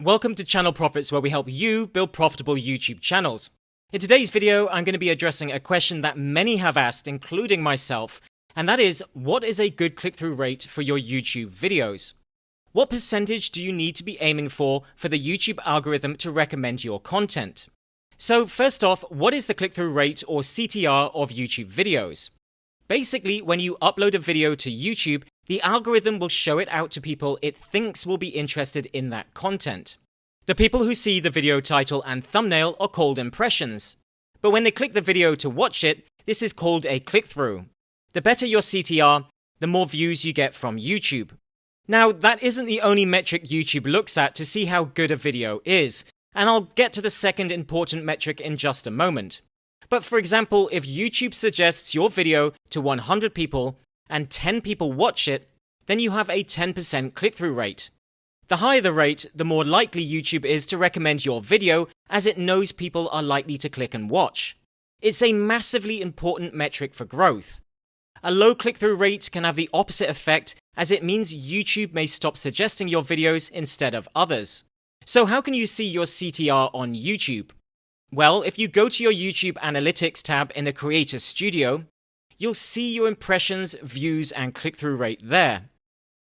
Welcome to Channel Profits, where we help you build profitable YouTube channels. In today's video, I'm going to be addressing a question that many have asked, including myself, and that is, what is a good click-through rate for your YouTube videos? What percentage do you need to be aiming for the YouTube algorithm to recommend your content? So first off, what is the click-through rate or CTR of YouTube videos? Basically, when you upload a video to YouTube, the algorithm will show it out to people it thinks will be interested in that content. The people who see the video title and thumbnail are called impressions. But when they click the video to watch it, this is called a click-through. The better your CTR, the more views you get from YouTube. Now, that isn't the only metric YouTube looks at to see how good a video is, and I'll get to the second important metric in just a moment. But for example, if YouTube suggests your video to 100 people and 10 people watch it, then you have a 10% click-through rate. The higher the rate, the more likely YouTube is to recommend your video, as it knows people are likely to click and watch. It's a massively important metric for growth. A low click-through rate can have the opposite effect, as it means YouTube may stop suggesting your videos instead of others. So how can you see your CTR on YouTube? Well, if you go to your YouTube Analytics tab in the Creator Studio, you'll see your impressions, views, and click-through rate there.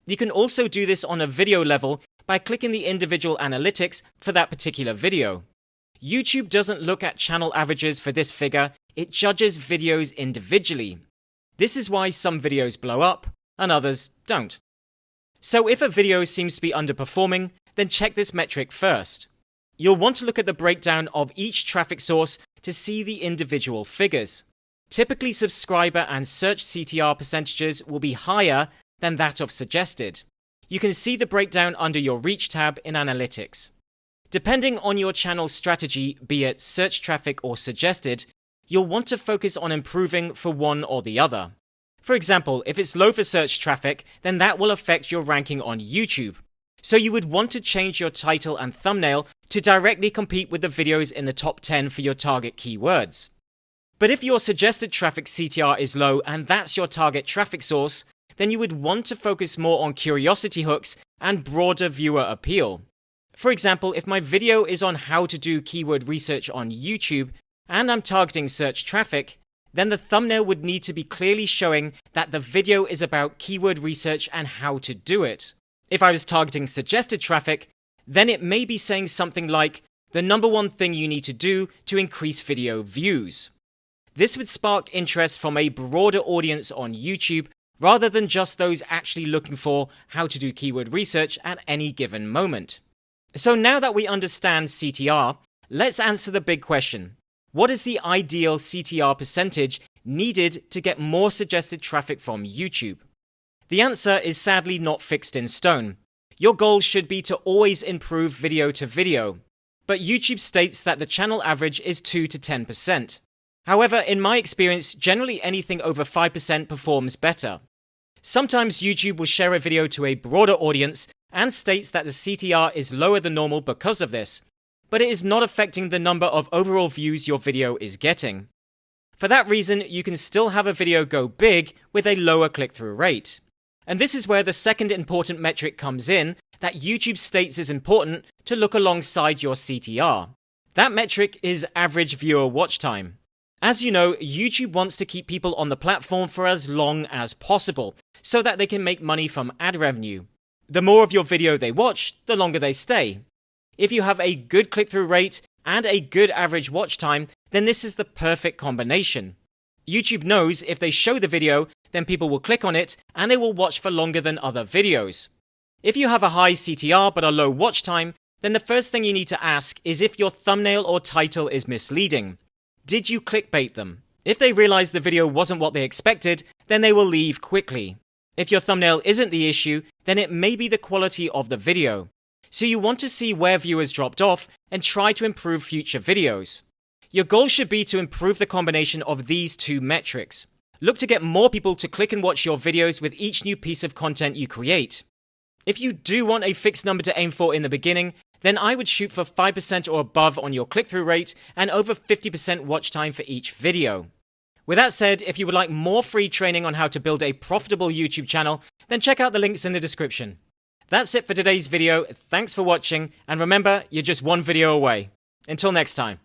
You can also do this on a video level by clicking the individual analytics for that particular video. YouTube doesn't look at channel averages for this figure, it judges videos individually. This is why some videos blow up and others don't. So if a video seems to be underperforming, then check this metric first. You'll want to look at the breakdown of each traffic source to see the individual figures. Typically, subscriber and search CTR percentages will be higher than that of suggested. You can see the breakdown under your Reach tab in Analytics. Depending on your channel's strategy, be it search traffic or suggested, you'll want to focus on improving for one or the other. For example, if it's low for search traffic, then that will affect your ranking on YouTube. So you would want to change your title and thumbnail to directly compete with the videos in the top 10 for your target keywords. But if your suggested traffic CTR is low and that's your target traffic source, then you would want to focus more on curiosity hooks and broader viewer appeal. For example, if my video is on how to do keyword research on YouTube and I'm targeting search traffic, then the thumbnail would need to be clearly showing that the video is about keyword research and how to do it. If I was targeting suggested traffic, then it may be saying something like, the number one thing you need to do to increase video views. This would spark interest from a broader audience on YouTube rather than just those actually looking for how to do keyword research at any given moment. So now that we understand CTR, let's answer the big question. What is the ideal CTR percentage needed to get more suggested traffic from YouTube? The answer is sadly not fixed in stone. Your goal should be to always improve video to video, but YouTube states that the channel average is 2 to 10%. However, in my experience, generally anything over 5% performs better. Sometimes YouTube will share a video to a broader audience and states that the CTR is lower than normal because of this, but it is not affecting the number of overall views your video is getting. For that reason, you can still have a video go big with a lower click-through rate. And this is where the second important metric comes in that YouTube states is important to look alongside your CTR. That metric is average viewer watch time. As you know, YouTube wants to keep people on the platform for as long as possible, so that they can make money from ad revenue. The more of your video they watch, the longer they stay. If you have a good click-through rate and a good average watch time, then this is the perfect combination. YouTube knows if they show the video, then people will click on it and they will watch for longer than other videos. If you have a high CTR but a low watch time, then the first thing you need to ask is if your thumbnail or title is misleading. Did you clickbait them? If they realize the video wasn't what they expected, then they will leave quickly. If your thumbnail isn't the issue, then it may be the quality of the video. So you want to see where viewers dropped off and try to improve future videos. Your goal should be to improve the combination of these two metrics. Look to get more people to click and watch your videos with each new piece of content you create. If you do want a fixed number to aim for in the beginning, then I would shoot for 5% or above on your click-through rate and over 50% watch time for each video. With that said, if you would like more free training on how to build a profitable YouTube channel, then check out the links in the description. That's it for today's video. Thanks for watching, and remember, you're just one video away. Until next time.